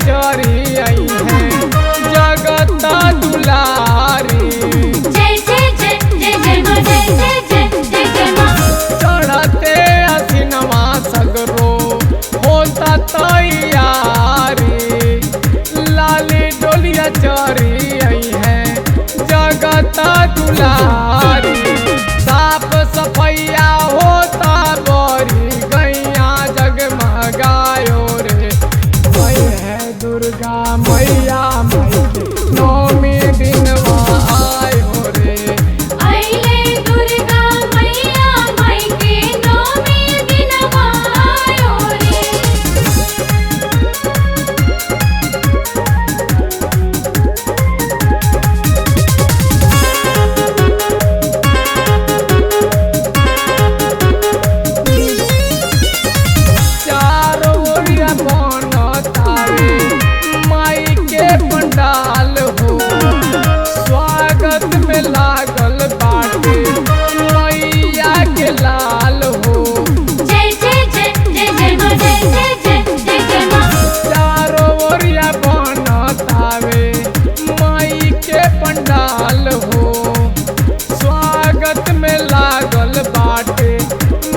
चरी आई है जगत दुलारी। जय जय जय जय जय माँ, जय जय जय जय जय माँ। चढ़ते असिनवा सगरो होता तैयारी, लाली डोलिया चरी आई है जगत दुलारी। साफ सफैया होता बड़ी गैया जगमगायो रे, वही है दुर्गा मैया माई के नौमी दिनवा आयो रे। अइले दुर्गा मैया माई के नौमी दिनवा आयो रे। चारों ओरिया बनतावे माई के पंडाल हो, स्वागत में लागल बाटे मैया के लाल हो। जय जय जय जय जय माँ, जय जय जय जय जय माँ। चारों ओरिया बनतावे माई के पंडाल हो, स्वागत में लागल बाटे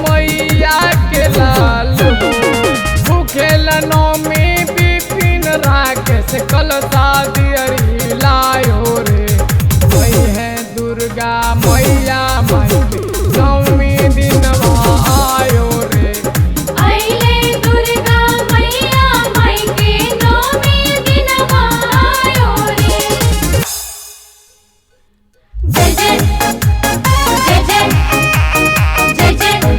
मैया के लाल हो। भूखेल नौमी बिपिन राकेश कलसा दियरी लायो रे, वही है दुर्गा मैया माई के नौमी दिनवा आयो रे। अइले दुर्गा मैया माई के नौमी दिनवा आयो रे। जय जय जय जय जय जय जय माँ।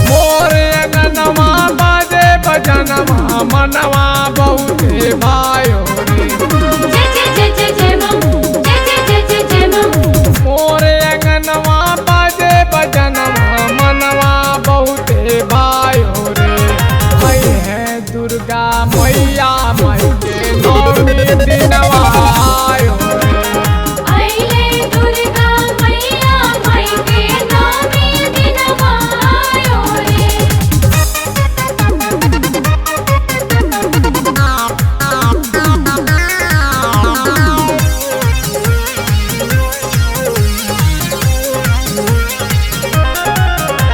मोर अंगनवा बाजे बजनवा मनवा बहुते भायो रे। जय जय जय जय जय माँ, जय जय जय जय जय माँ। मोर अंगनवा बाजे बजनवा मनवा बहुते भायो रे, वही है दुर्गा मैया माई के नौमी दिनवा आयो रे। अइले दुर्गा मैया माई के नौमी दिनवा आयो रे।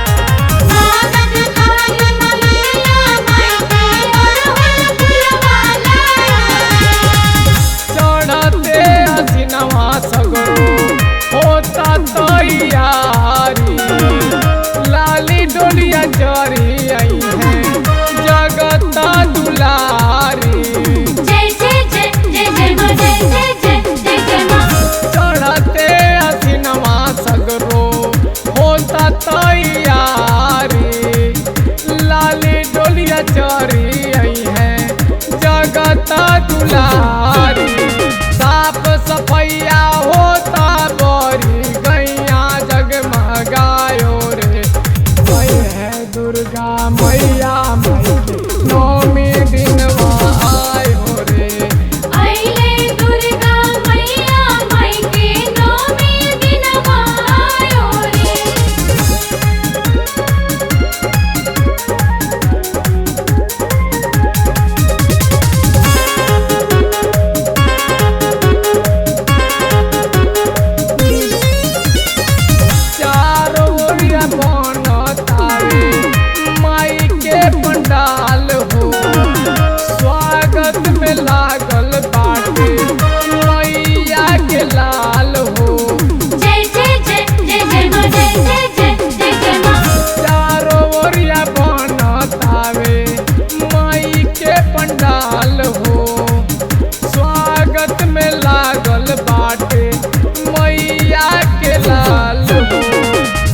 स्वागत खान मलैया माई के अड़हुल फुलवा लाया। चढ़ते असिनवा सगरो होता तैयारी, लाली डोलिया चरी आई है जगत दुलारी। जय जय जय जय जय माँ, जय जय जय जय जय माँ। चढ़ते असिनवा सगरो होता तैयारी, लाली डोलिया चरी आई है जगत दुलारी। साफ सफैया होता बड़ी गैया जगमगायो रे, वही है दुर्गा मैया माई के नौमी दिनवा आयो रे। अइले दुर्गा मैया माई के नौमी दिनवा आयो रे। चारों ओरिया बनतावे माई के पंडाल हो, स्वागत में लागल बाटे मैया के लाल हो। जय जय जय जय जय माँ, जय जय जय जय जय माँ। चारों ओरिया बनतावे माई के पंडाल हो, स्वागत में लागल बाटे मैया के लाल हो।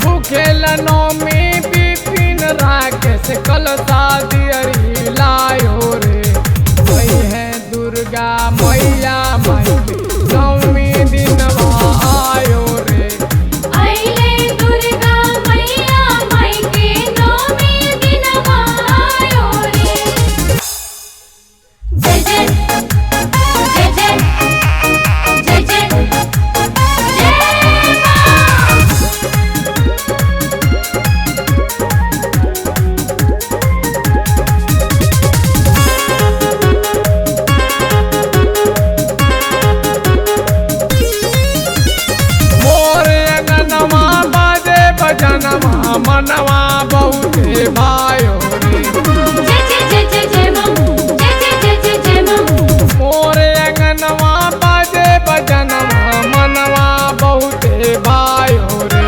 भूखेल नौमी बिपिन राकेश कलसा दियरी लायो रे, वही है दुर्गा मैया माई के नौमी दिनवा आयो रे। अइले दुर्गा मैया माई के नौमी दिनवा आयो रे। बजनवा मनवा बहुते भायो रे। जय जय जय जय जय मां, जय जय जय जय जय मां। मोरे अंगनवा बाजे बजनवा मनवा बहुते भायो रे।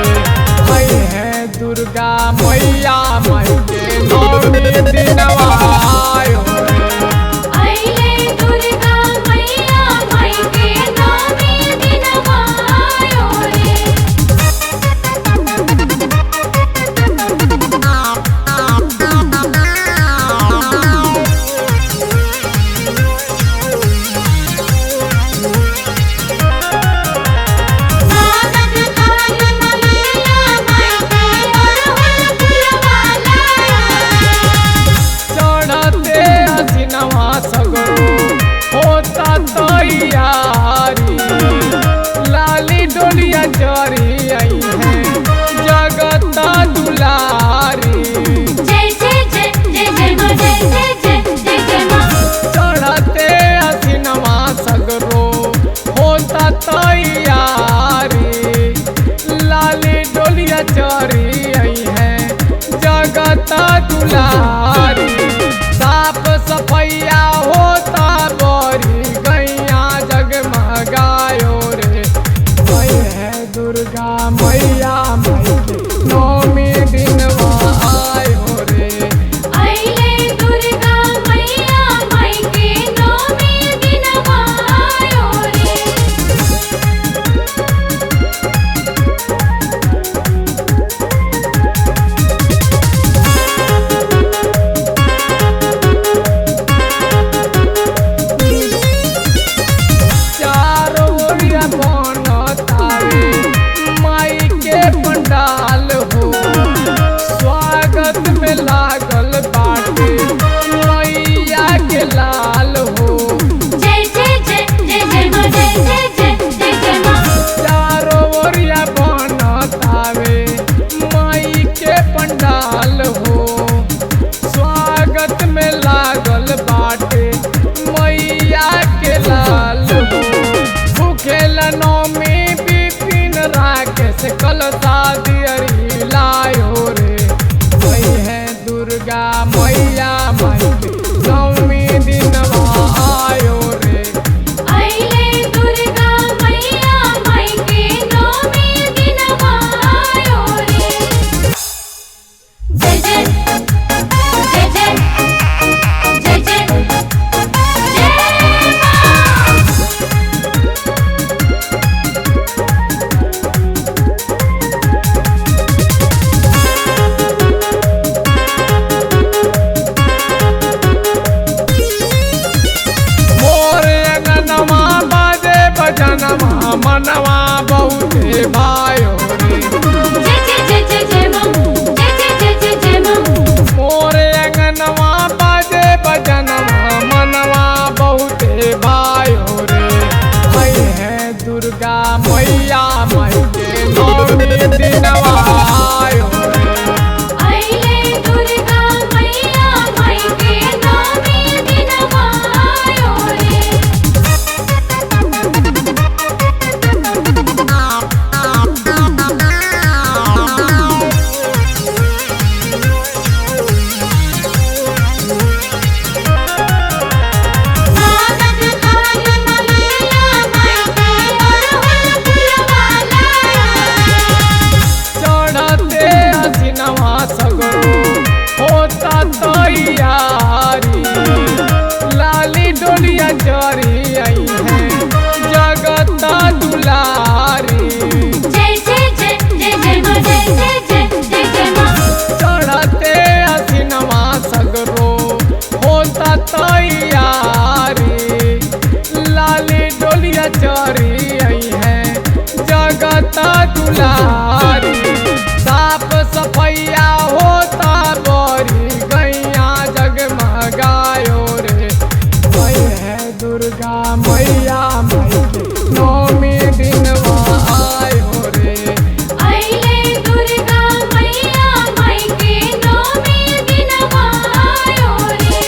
आई है दुर्गा मैया माई के नौमी दिनवा आयो रे। आइले दुर्गा मैया माई के नौमी दिनवा आयो रे। स्वागत खान मलिया माई के अरहुल फुलवाला। चढ़ते असिनवा सगरो होता तैयारी। लाली डोलिया चढ़ी आई है जगत दुलारी। जय जय जय जय जय मां, जय जय जय जय जय मां। चढ़ते असिनवा सगरो होता तैयारी। लाली डोलिया चढ़ी आई है जगत दुलारी। साफ सफैया होता बड़ी गैया जगमगायो रे। आई है दुर्गा मैया माई के नौमी दिनवा आयो रे। आइले दुर्गा मैया माई के नौमी दिनवा आयो रे। चारों ओरिया बनतावे माई के पंडाल हो। स्वागत में लागल बाटे मैया के लाल हो। जय जय जय जय जय मां, जय जय जय जय जय मां। चारों ओरिया बनतावे माई के पंडाल हो। स्वागत में लागल बाटे मैया के लाल हो। भूखेल नौमी बिपिन राकेश कल शादी लायो रे। वही है दुर्गा मैया माई के नौमी दिनवा आयो रे। आइले दुर्गा मैया माई के नौमी दिनवा आयो रे। जय जय जय जय जय जय जय मां। मोर अंगनवा बाजे बजनवा मनवा बहुते भायो रे। जय जय जय जय जय मां, जय जय जय जय जय मां। मोर अंगनवा बाजे बजनवा मनवा बहुते भायो रे। आई है दुर्गा मैया माई के नौमी दिनवा आयो रे। आइले दुर्गा मैया माई के नौमी दिनवा आयो रे। स्वागत खान मलिया माई के अरहुल फुलवाला। चढ़ते असिनवा सगरो होता तैयारी। लाली डोलिया चढ़ी आई है जगत दुलारी। जय जय जय जय जय मां, जय जय जय जय जय मां। चढ़ते असिनवा सगरो होता तैयारी। लाली डोलिया चढ़ी आई है जगत दुलारी। साफ सफैया होता बड़ी गैया जगमगायो रे। आई है दुर्गा मैया माई के नौमी दिनवा आयो रे। आइले दुर्गा मैया माई के नौमी दिनवा आयो रे।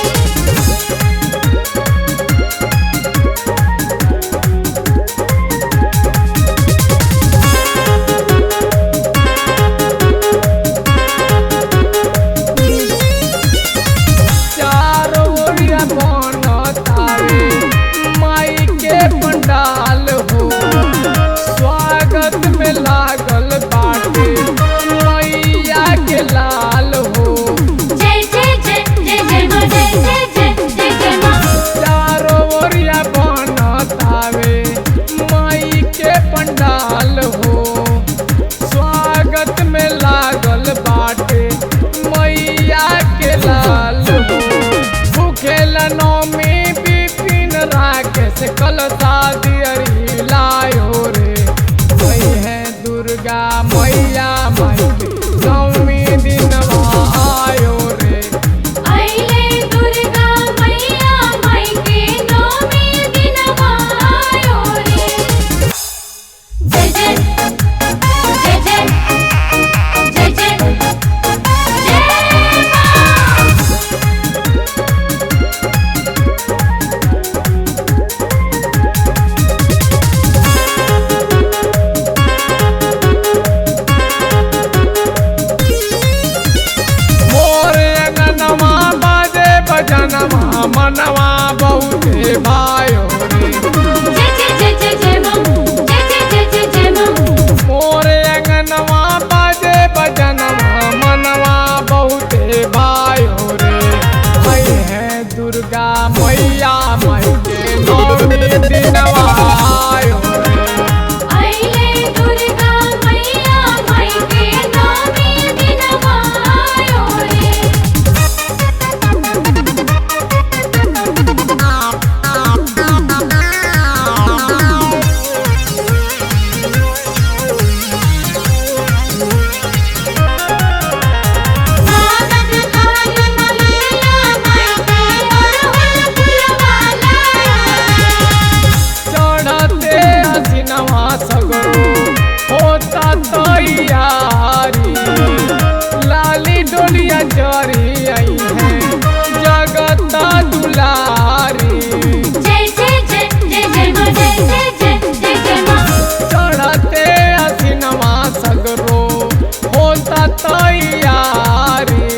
तैयारी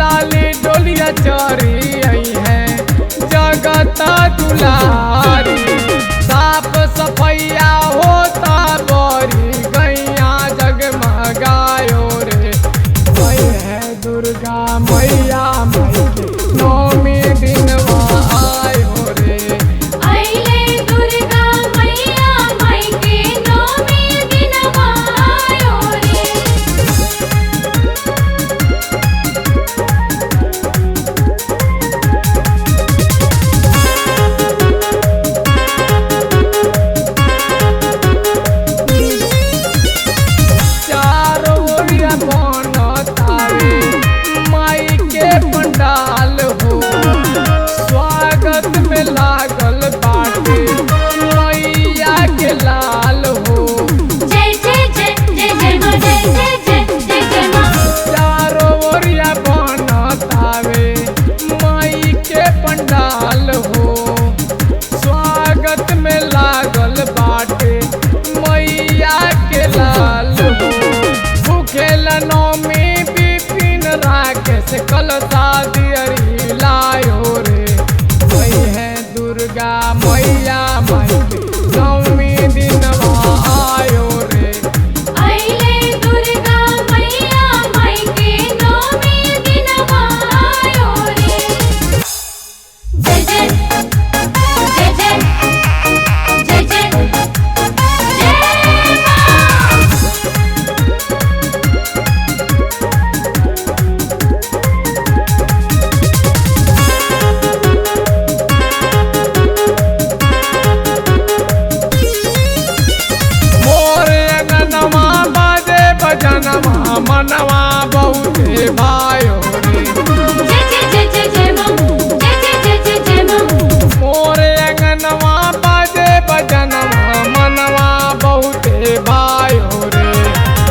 लाली डोलिया चरी आई है जगत दुलारी। साफ सफैया होता बड़ी गैया जगमगायो रे वही है दुर्गा मैया माई के नौमी दिनवा आयो रे। आइले दुर्गा मैया माई के नौमी दिनवा आयो रे। चारों ओरिया बनतावे माई के पंडाल हो स्वागत में लागल बाटे मैया के लाल हो। जय जय जय जय जय मां जय जय जय जय जय मां। चारों ओरिया बनतावे माई के पंडाल हो स्वागत में लागल बाटे मैया के लाल हो। भूखेल नौमी बिपिन राकेश कल दियरी लायो रे वही है दुर्गा मैया माई के नौमी दिनवा आयो रे। आइले दुर्गा मैया माई के नौमी दिनवा आयो रे। जय जय जय जय जय जय जय मां। मोर अंगनवा बाजे बजनवा मनवा बहुते भायो रे। जय जय जय जय जय मां जय जय जय जय जय मां। मोर अंगनवा बाजे बजनवा मनवा बहुते भायो रे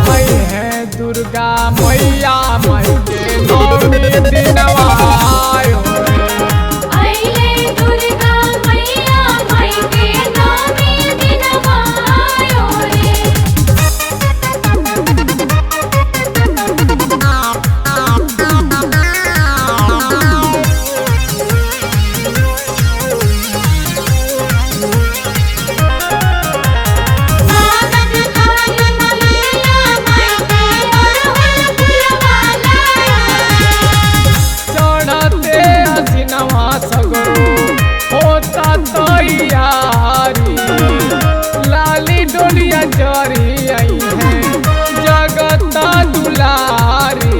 वही है दुर्गा मैया माई के नौमी दिनवा आयो रे। आइले दुर्गा मैया माई के नौमी दिनवा आयो रे। स्वागत खान मलैया माई के अड़हुल फुलवा लाया। चढ़ते हसीनवा सगरो होता तैयारी लाली डोलिया चरी आई है जगत दुलारी।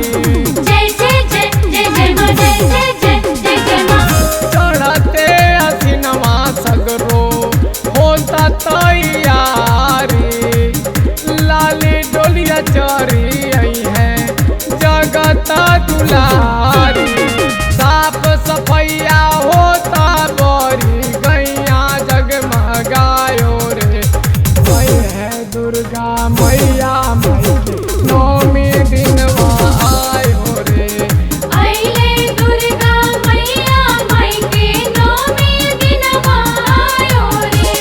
जय जय जय जय जय मां जय जय जय जय जय मां। चढ़ते हसीनवा सगरो होता तैयारी लाली डोलिया चरी आई है जगत दुलारी। साफ सफैया होता बड़ी गैया जगमगायो रे वही है दुर्गा मैया माई के नौमी दिनवा आयो रे। आइले दुर्गा मैया माई के नौमी दिनवा आयो रे।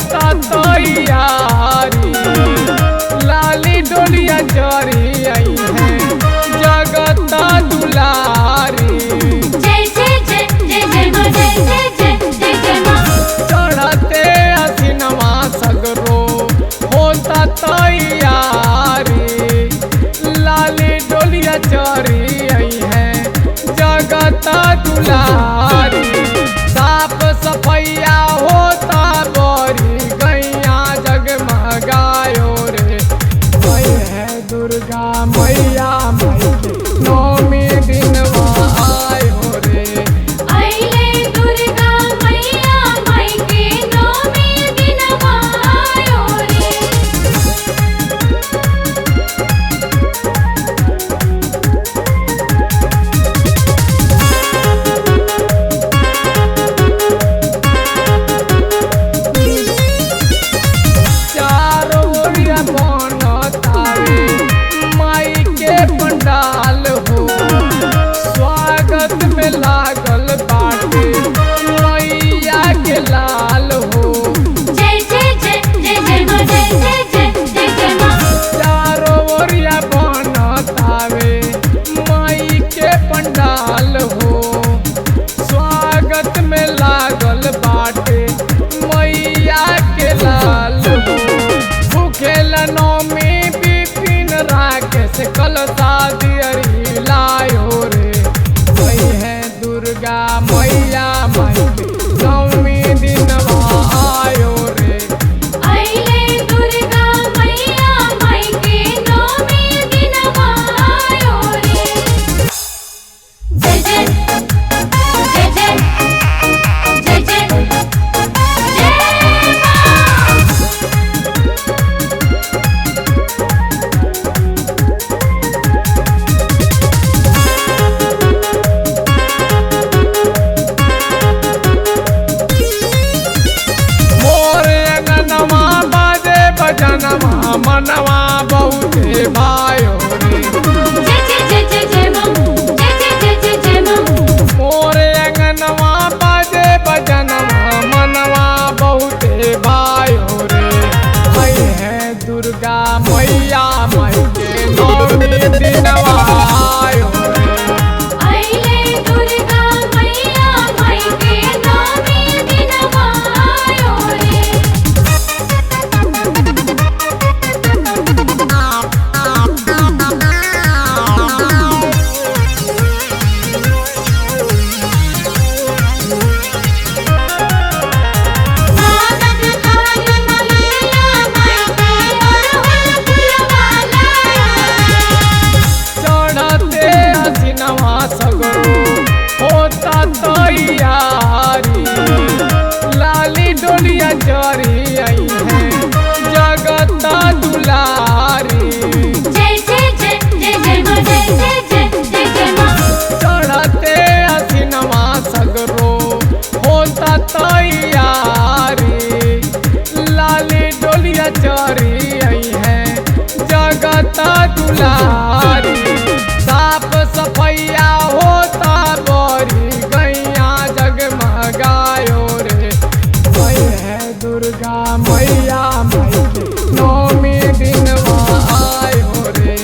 होता तैयारी लाली डोलिया चढ़ी आई है जगत दुलारी। जय जय जय जय जय माँ, जय जय जय जय जय माँ। चढ़ते असिनवा सगरो होता तैयारी लाली डोलिया चढ़ी आई है जगत दुलारी। साफ सफैया होता बड़ी गैया जगमगायो रे वही है दुर्गा मैया माई के नौमी दिनवा आयो रे। अइले दुर्गा मैया माई के नौमी दिनवा आयो रे। चारों ओरिया बनतारे माई के पंडाल हो स्वागत में लागल बाटे मैया के लाल हो। जय जय जय जय जय माँ, जय जय जय जय जय माँ। चारों ओरिया बनतावे माई के पंडाल हो स्वागत में लागल बाटे मैया के लाल हो। भूखेल नौमी बिपिन राकेश कल शादी लायो रे वही है दुर्गा मैया माई के नौमी दिनवा आयो रे। अइले दुर्गा मैया माई के नौमी दिनवा आयो रे। जय जय जय जय जय जय जय माँ। मोर अंगनवा बाजे बजनवा मनवा बहुते भायो रे। जय जय जय जय जय माँ, जय जय जय जय जय माँ। मोर अंगनवा बाजे बजनवा मनवा बहुते भायो रे वही है दुर्गा मैया माई के नौमी दिनवा आयो रे। अइले दुर्गा मैया माई के नौमी दिनवा आयो रे। स्वागत खान मलैया माई के अरहुल फुलवा लाया। चढ़ते असिनवा सगरो होता तैयारी लाली डोलिया चढ़ी आई है जगत दुलारी। जय जय जय जय जय माँ, जय जय जय जय जय माँ। चढ़ते असिनवा सगरो होता तैयारी लाली डोलिया चढ़ी आई है जगत दुलारी। साफ सफैया होता बड़ी गैया जगमगायो रे वही है दुर्गा मैया माई के नौमी दिनवा आयो रे।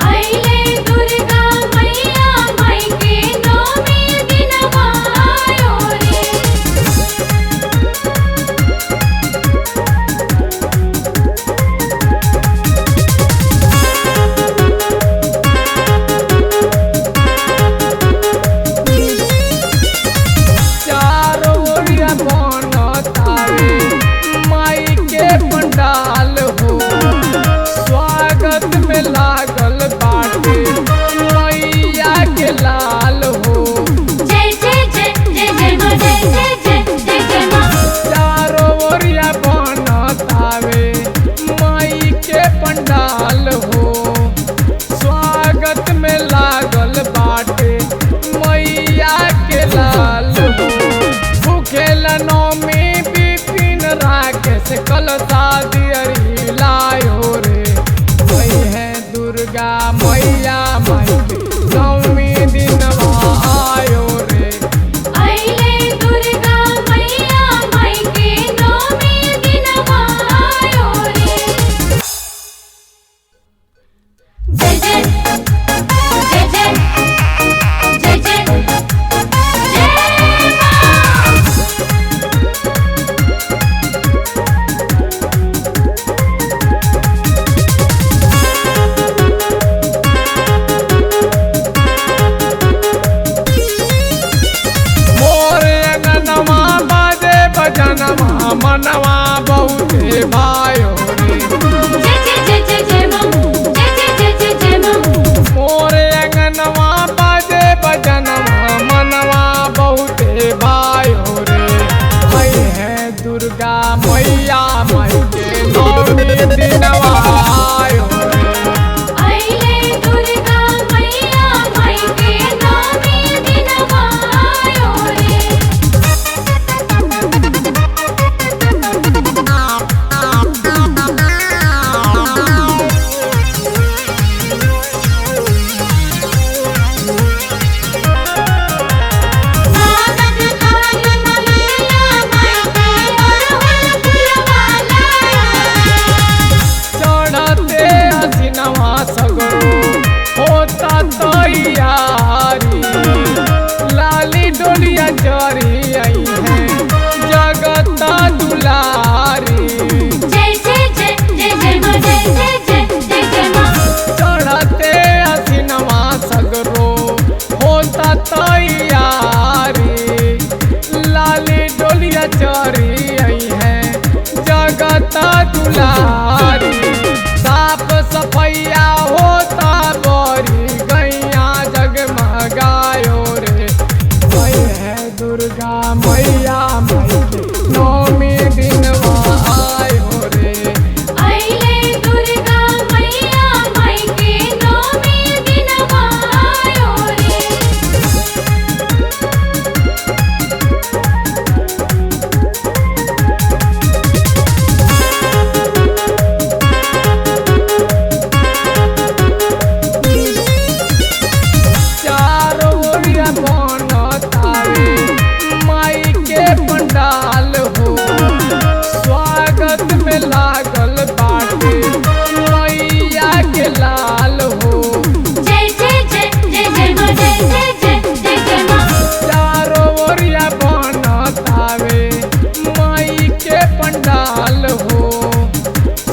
अइले दुर्गा मैया माई के नौमी दिनवा आयो रे। चारों ओरिया बनतावे माई के पंडाल हो स्वागत में लागल बाटे मैया के लाल हो। जय जय जय जय जय माँ, जय जय जय जय जय माँ। चारों ओरिया बनतावे माई के पंडाल हो स्वागत में लागल बाटे मैया के लाल हो। भूखेल नौमी बिपिन राकेश कल शादी लायो रे वही है दुर्गा मैया माई के नौमी दिनवा आयो रे। अइले दुर्गा मैया माई के नौमी दिनवा बजनवा मनवा बहुते भायो रे। जय जय जय जय जय मां, जय जय जय जय जय मां। मोरे अंगनवा बाजे बजनवा मनवा बहुते भायो रे। आई है दुर्गा मैया माई के नौमी दिनवा आयो रे। आइले दुर्गा मैया माई के नौमी दिनवा आयो रे। स्वागत खान मलैया माई के अरहुल फुलवा लाया। चढ़ते हसीनवा सगरो होता तैयारी। लाली डोलिया जरी आई है जगत दुलारी। जय जय जय जय जय मां, जय जय जय जय जय मां। चढ़ते हसीनवा सगरो होता तैयारी। लाली डोलिया जरी आई है जगत दुलारी। साफ सफैया होता बड़ी गैया जगमगायो रे। वही है दुर्गा मैया माई के नौमी दिनवा आयो रे। आइले दुर्गा मैया माई के नौमी दिनवा आयो रे। चारों ओरिया बनतावे माई के पंडाल हो। स्वागत में लागल बाटे मैया के लाल हो। जय जय जय जय जय मां, जय जय जय जय जय मां। चारों ओरिया बनतावे माई के पंडाल हो।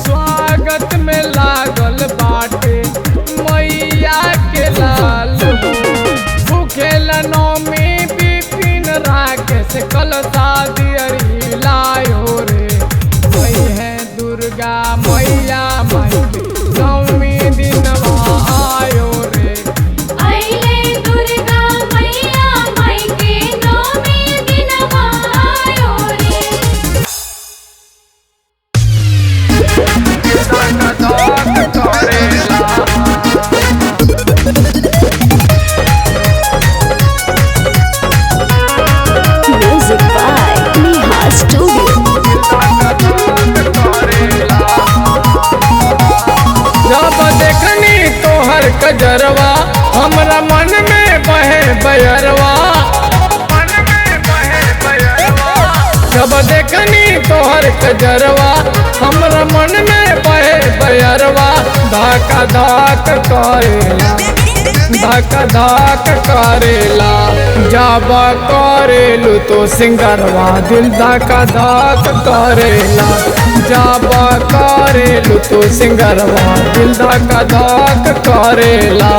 स्वागत में लागल बाटे मैया के लाल हो। भूखेल नौमी बिपिन राकेश कल शादी लायो रे। वही है दुर्गा मैया माई के नौमी दिनवा आयो रे। आइले दुर्गा मैया माई के नौमी दिनवा आयो रे। Music by Neha Studio. जब देखनी तोहर कजरवा हमरा मन में बहे बयरवा। जब देखनी तोहर कजरवा हमरा मन में बहे बयरवा। धाका धाक करेला धाका धाक करेला। जब करेलू तो सिंगरवा दिल धाका धाक करेला। जब करेलू तो सिंगरवा दिल धाका धाक करेला।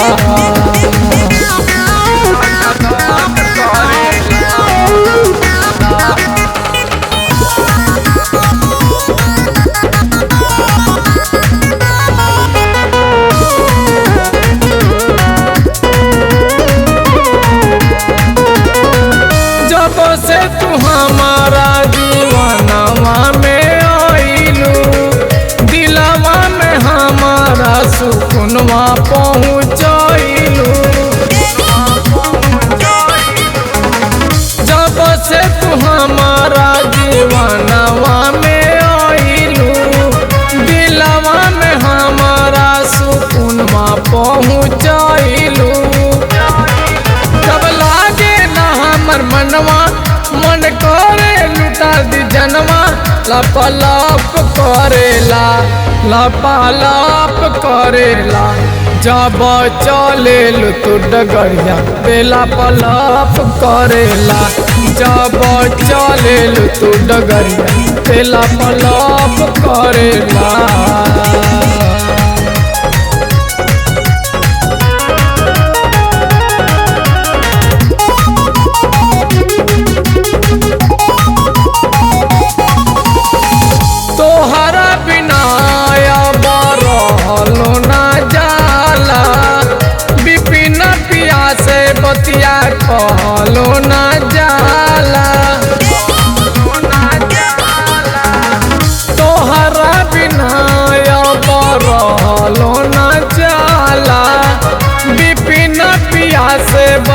जब से तू हमारा जीवनवा में आइलू दिलवा में हमारा सुकूनवा पहुँचैलू। जब से तू हमारा जीवनवा में आइलू दिलवा में हमारा सुकूनवा पहुँचैलू। जब लागे ना हमर मनवा मन करे लुटा दी जनवा। लपलाप करेला लपलाप करेला। जब चलेलू तू डगरिया बेला पलाप करेला। जब चलेलू तू डगरिया बेला पलाप करेला।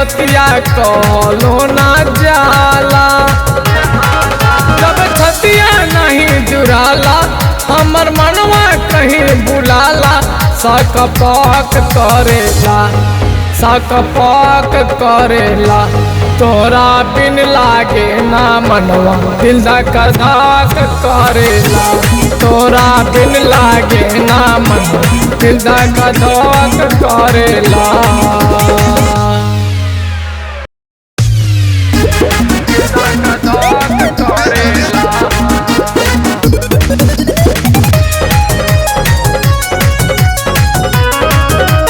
बतिया कहलो ना जाला। जब छतिया नहीं जुड़ाला हमर मनवा कहीं बुलाला, सकपक करेला सकपक करेला। तोरा बिन लागे ना मनवा दिल धक धक करेला, तोरा बिन लागे ना मनवा दिल धक धक करेला।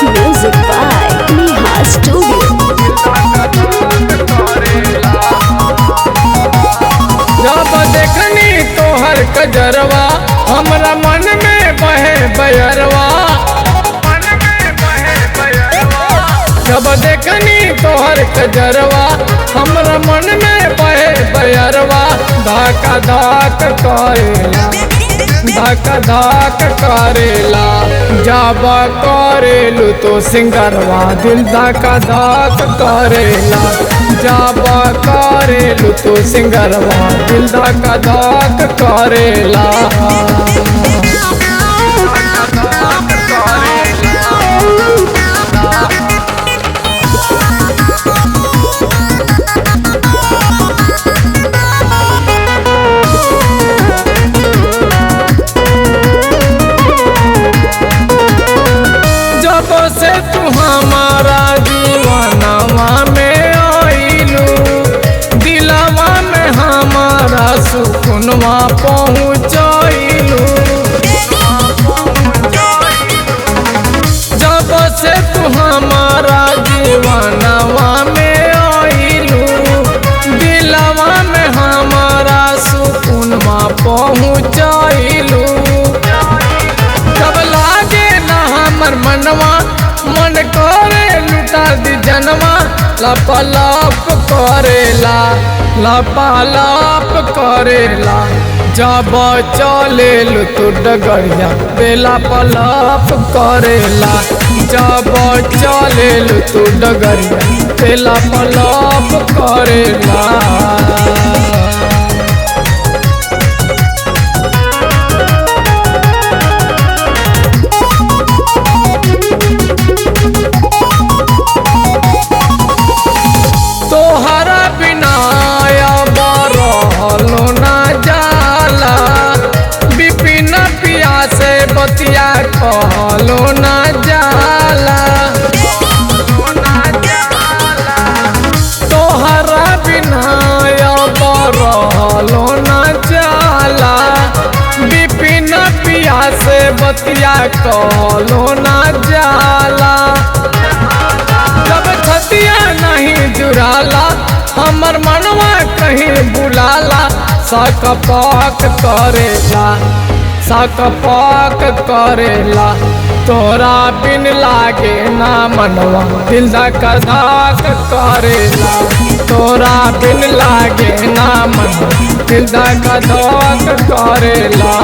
Music by Neha Studio. जब देखनी तोहर कजरवा हमरा मन में बहे बयरवा। जब देखनी तोहर कजरवा हमरा मन में बहे बयरवा। धक धक करेला धक धक करेला। जब करेलू तो सिंगरवा दिल धक धक करेला। जब करेलू तो सिंगरवा दिल धक धक करेला। जब से तू हमारा दीवानवा में आइलू, दिलवा में हमारा सुकूनवा पहुँचैलू। जब से तू हमारा दीवानवा में आइलू, दिलवा में हमारा सुकूनवा पहुँचैलू। जब लागे ना हमर मनवा मन करे लुटा दी जनवा। लपलप करेला लपलप करेला। जब चलेलू तू डगरिया बेला पलप करेला। जब चलेलू तू डगरिया बेला पलप करेला। तोहरा बिना अब रहलो ना जाला, बिपिन पिया से बतिया कहलो ना जाला। तोहरा बिना अब रहलो ना जाला, बिपिन पिया से बतिया कहलो ना जाला। जब छतिया नहीं जुड़ाला हमर मनवा कहीं बुलाला, सकपक करेला सकपक करेला। तोरा बिन लागे ना मनवा दिल धक धक करेला, तोरा बिन लागे ना मनवा दिल धक धक करेला।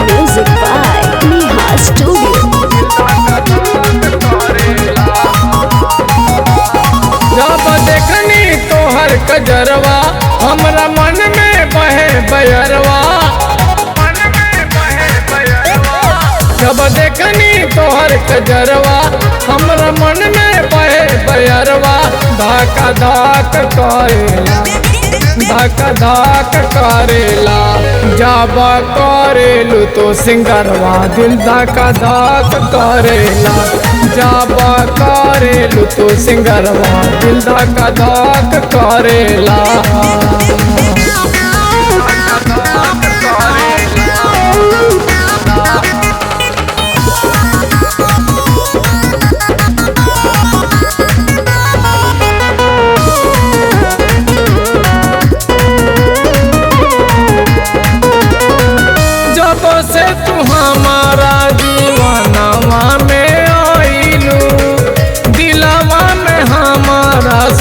Music by Neha Studio. जब देखनी तोहर कजरवा हमरा मन में बहे बयरवा। जब देखनी तोहर कजरवा हमरा मन में बहे बयरवा। धक धक करेला धक धक करेला। जब करेलू तो सिंगरवा दिल धक धक करेला। जब करेलू तो सिंगरवा दिल धक धक करेला।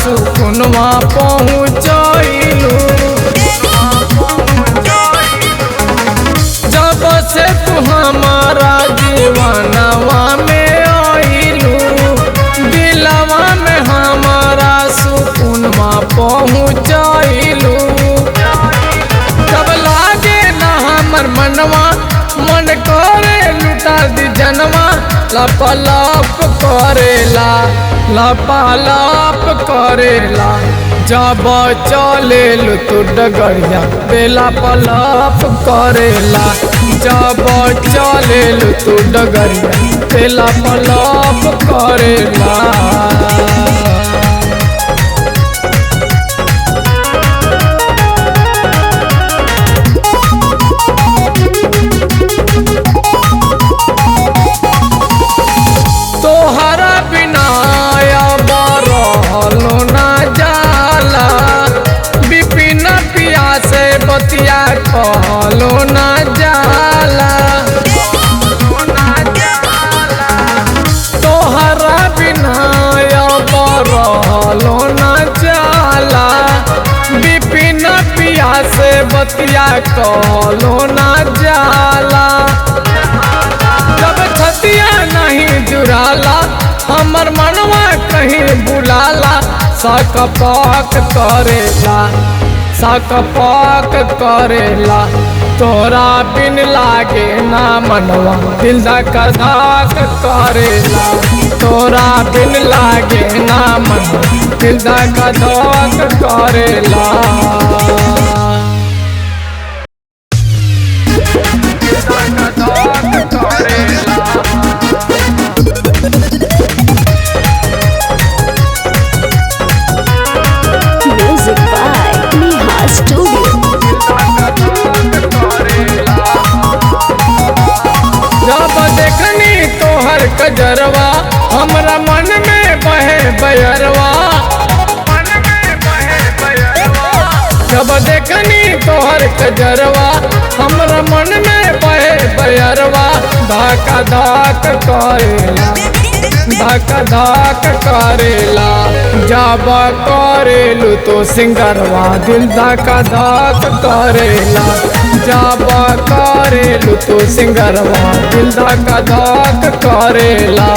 सुकून सुकुनवा पहुँचलू। जब से तू हमारा जीवनवा में आइलू, दिलवा में हमारा सुकुनवा पहुँचलू। जब लागे ना हमर मनवा, मन करे लुटा दी जनवा, लपलप करेला लपलप करेला। जब चलेलू तू डगरिया बेला पलप करेला। जब चलेलू तू डगरिया बेला पलप करेला। तोहरा बिना अब रहलो ना जाला, बिपिन पिया से बतिया कहलो ना जाला। तोहरा बिना अब रहलो ना जाला, बिपिन पिया से बतिया कहलो ना जाला। जब छतिया नहीं जुड़ाला, हमर मनवा कहीं बुलाला, सकपक करेला सकपक करेला। तोरा बिन लागे ना मनवा दिल धक धक करेला। तोरा बिन लागे ना मनवा दिल धक धक करेला। Music by Neha Studio. जब देखनी तोहर कजरवा, हमरा मन में बहे बयरवा। जब देखनी तोहर कजरवा, हमरा मन में बहे बयरवा। धक धक करेला धक धक करेला। जब करेलू तो सिंगरवा दिल धक धक करेला। जब करेलू तो सिंगरवा दिल धक धक करेला।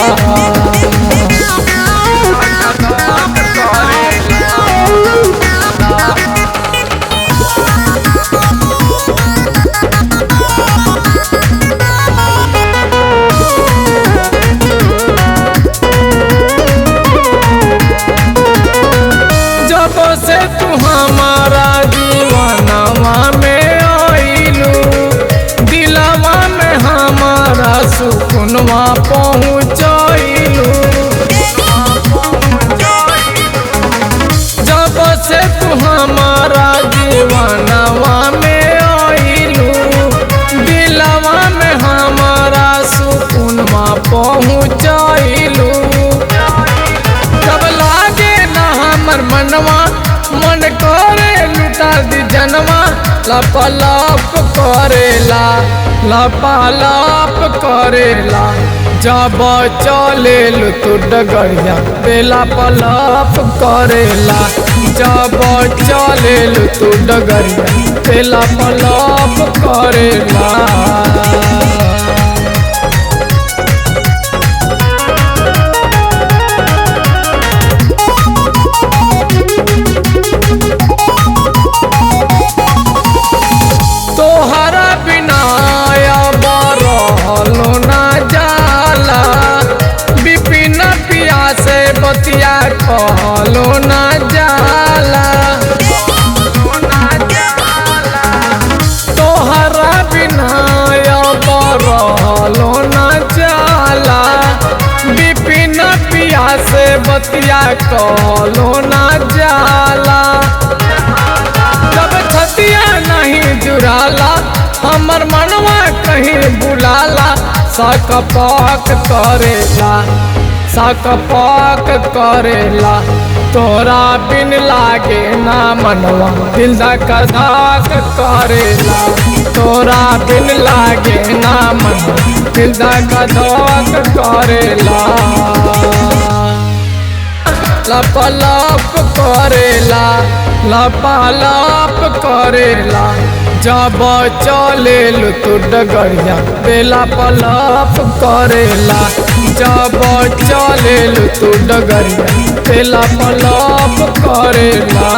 जब से तू हमारा जीवनवा में आइलू, दिलवा में हमारा सुकुनवा पहुँचलू। जब से तू हमारा जीवनवा में आइलू, दिलवा में हमारा सुकुनवा पहुँचलू। जब लागे ना हमर मनवा, मन करे लुटा दी जनवा, लपलप करेला लपलप करेला। जब चलेलू तू डगरिया बेला पलप करेला। जब चलेलू तू डगरिया बेला पलप करेला। तोहरा बिना अब रहलो ना जाला, बिपिन पिया से बतिया कहलो ना जाला। तोहरा बिना अब रहलो ना जाला, बिपिन पिया से बतिया कहलो ना जाला। जब छतिया नहीं जुड़ाला, हमर मनवा कहीं बुलाला, सकपक करेला सकपक करेला। तोरा बिन लागे ना मनवा दिल धक धक करेला। तोरा बिन लागे ना मनवा दिल धक धक करेला। लपलप करेला लपलप करेला जब चले तू डगरिया बेला पलप करेला जब चले तू डगरिया बेला पलप करेला।